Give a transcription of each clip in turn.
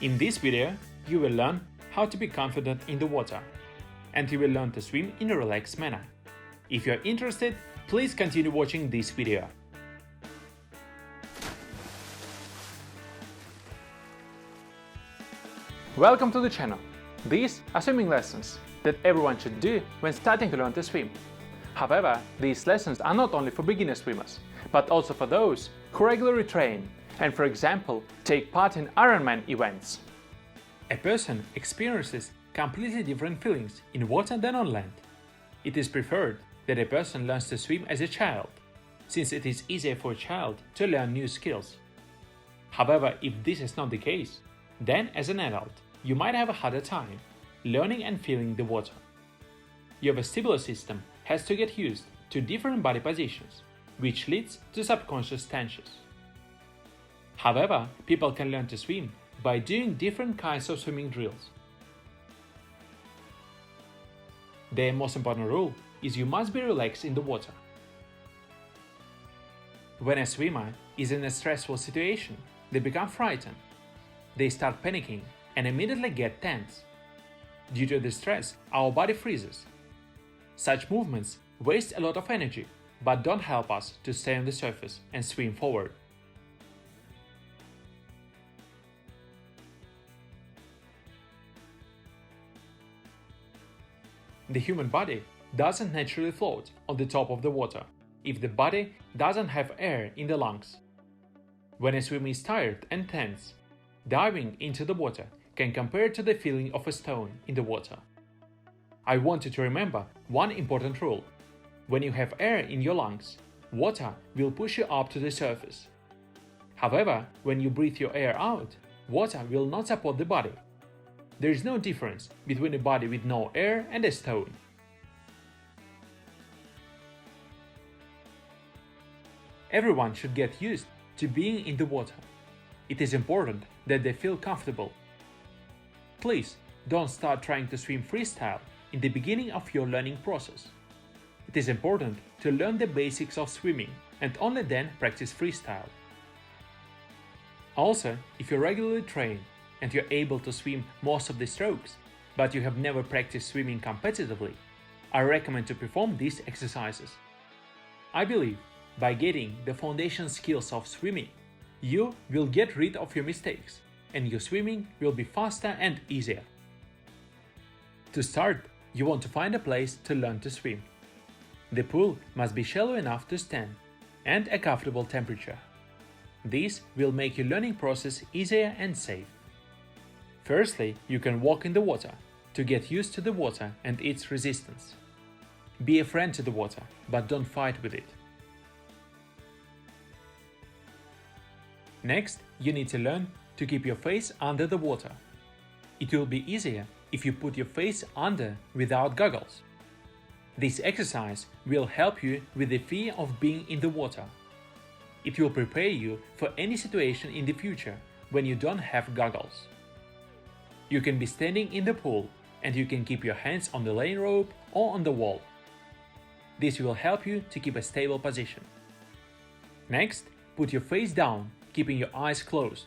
In this video, you will learn how to be confident in the water, and you will learn to swim in a relaxed manner. If you are interested, please continue watching this video. Welcome to the channel. These are swimming lessons that everyone should do when starting to learn to swim. However, these lessons are not only for beginner swimmers, but also for those who regularly train and, for example, take part in Ironman events. A person experiences completely different feelings in water than on land. It is preferred that a person learns to swim as a child, since it is easier for a child to learn new skills. However, if this is not the case, then as an adult, you might have a harder time learning and feeling the water. Your vestibular system has to get used to different body positions, which leads to subconscious tensions. However, people can learn to swim by doing different kinds of swimming drills. The most important rule is you must be relaxed in the water. When a swimmer is in a stressful situation, they become frightened. They start panicking and immediately get tense. Due to the stress, our body freezes. Such movements waste a lot of energy, but don't help us to stay on the surface and swim forward. The human body doesn't naturally float on the top of the water if the body doesn't have air in the lungs. When a swimmer is tired and tense, diving into the water can compare to the feeling of a stone in the water. I want you to remember one important rule. When you have air in your lungs, water will push you up to the surface. However, when you breathe your air out, water will not support the body. There is no difference between a body with no air and a stone. Everyone should get used to being in the water. It is important that they feel comfortable. Please don't start trying to swim freestyle in the beginning of your learning process. It is important to learn the basics of swimming and only then practice freestyle. Also, if you regularly train and you're able to swim most of the strokes, but you have never practiced swimming competitively, I recommend to perform these exercises. I believe by getting the foundation skills of swimming, you will get rid of your mistakes and your swimming will be faster and easier. To start, you want to find a place to learn to swim. The pool must be shallow enough to stand and a comfortable temperature. This will make your learning process easier and safe. Firstly, you can walk in the water to get used to the water and its resistance. Be a friend to the water, but don't fight with it. Next, you need to learn to keep your face under the water. It will be easier if you put your face under without goggles. This exercise will help you with the fear of being in the water. It will prepare you for any situation in the future when you don't have goggles. You can be standing in the pool and you can keep your hands on the lane rope or on the wall. This will help you to keep a stable position. Next, put your face down, keeping your eyes closed.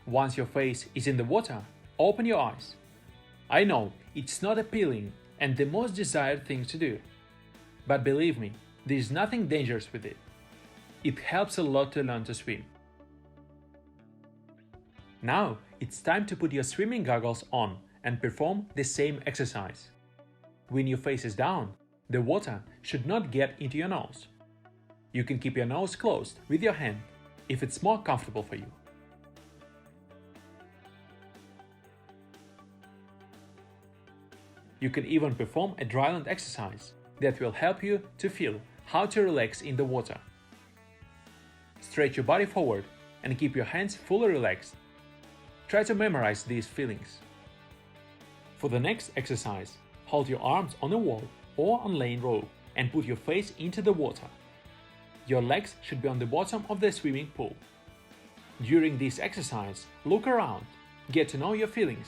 Once your face is in the water, open your eyes. I know it's not appealing and the most desired thing to do, but believe me, there is nothing dangerous with it. It helps a lot to learn to swim. Now it's time to put your swimming goggles on and perform the same exercise. When your face is down, the water should not get into your nose. You can keep your nose closed with your hand if it's more comfortable for you. You can even perform a dry land exercise that will help you to feel how to relax in the water. Stretch your body forward and keep your hands fully relaxed. Try to memorize these feelings. For the next exercise, hold your arms on a wall or on lane rope and put your face into the water. Your legs should be on the bottom of the swimming pool. During this exercise, look around, get to know your feelings,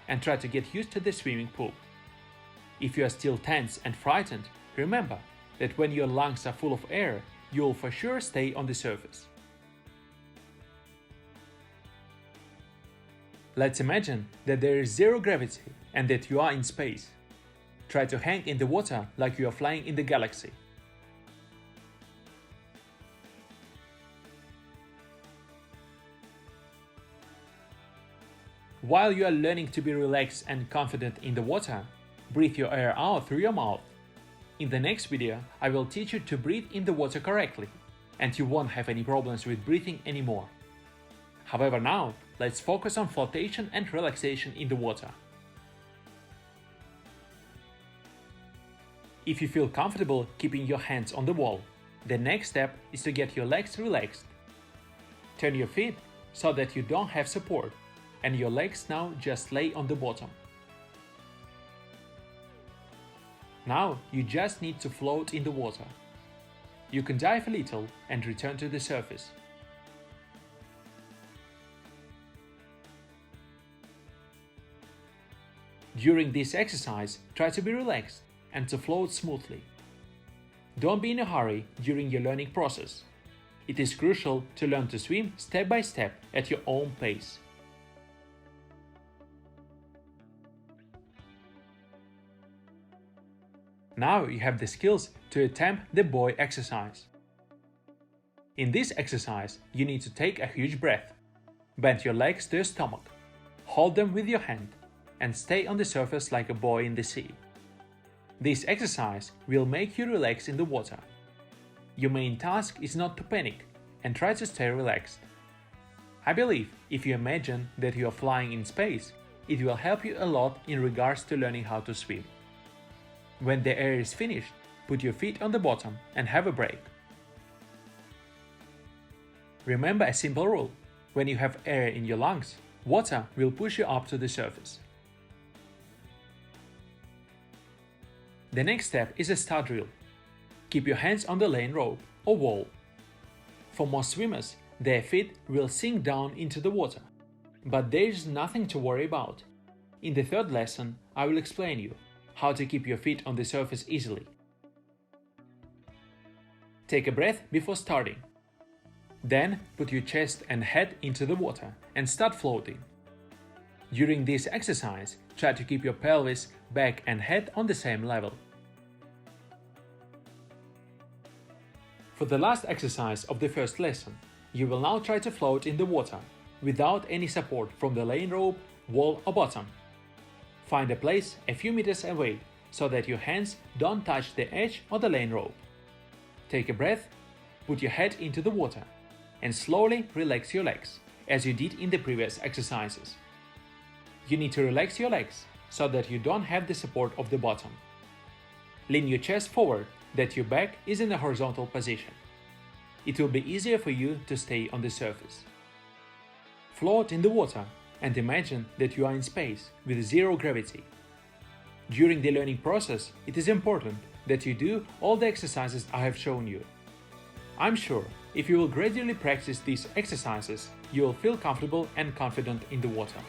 and try to get used to the swimming pool. If you are still tense and frightened, remember that when your lungs are full of air, you will for sure stay on the surface. Let's imagine that there is zero gravity and that you are in space. Try to hang in the water like you are flying in the galaxy. While you are learning to be relaxed and confident in the water, breathe your air out through your mouth. In the next video, I will teach you to breathe in the water correctly, and you won't have any problems with breathing anymore. However, now, let's focus on flotation and relaxation in the water. If you feel comfortable keeping your hands on the wall, the next step is to get your legs relaxed. Turn your feet so that you don't have support, and your legs now just lay on the bottom. Now you just need to float in the water. You can dive a little and return to the surface. During this exercise, try to be relaxed and to float smoothly. Don't be in a hurry during your learning process. It is crucial to learn to swim step by step at your own pace. Now you have the skills to attempt the buoy exercise. In this exercise, you need to take a huge breath. Bend your legs to your stomach, hold them with your hand, and stay on the surface like a buoy in the sea. This exercise will make you relax in the water. Your main task is not to panic and try to stay relaxed. I believe if you imagine that you are flying in space, it will help you a lot in regards to learning how to swim. When the air is finished, put your feet on the bottom and have a break. Remember a simple rule: when you have air in your lungs, water will push you up to the surface. The next step is a start drill. Keep your hands on the lane rope or wall. For most swimmers, their feet will sink down into the water, but there is nothing to worry about. In the third lesson, I will explain you how to keep your feet on the surface easily. Take a breath before starting. Then put your chest and head into the water and start floating. During this exercise, try to keep your pelvis, back and head on the same level. For the last exercise of the first lesson, you will now try to float in the water without any support from the lane rope, wall or bottom. Find a place a few meters away so that your hands don't touch the edge or the lane rope. Take a breath, put your head into the water, and slowly relax your legs, as you did in the previous exercises. You need to relax your legs so that you don't have the support of the bottom. Lean your chest forward, that your back is in a horizontal position. It will be easier for you to stay on the surface. Float in the water and imagine that you are in space with zero gravity. During the learning process, it is important that you do all the exercises I have shown you. I'm sure if you will gradually practice these exercises, you will feel comfortable and confident in the water.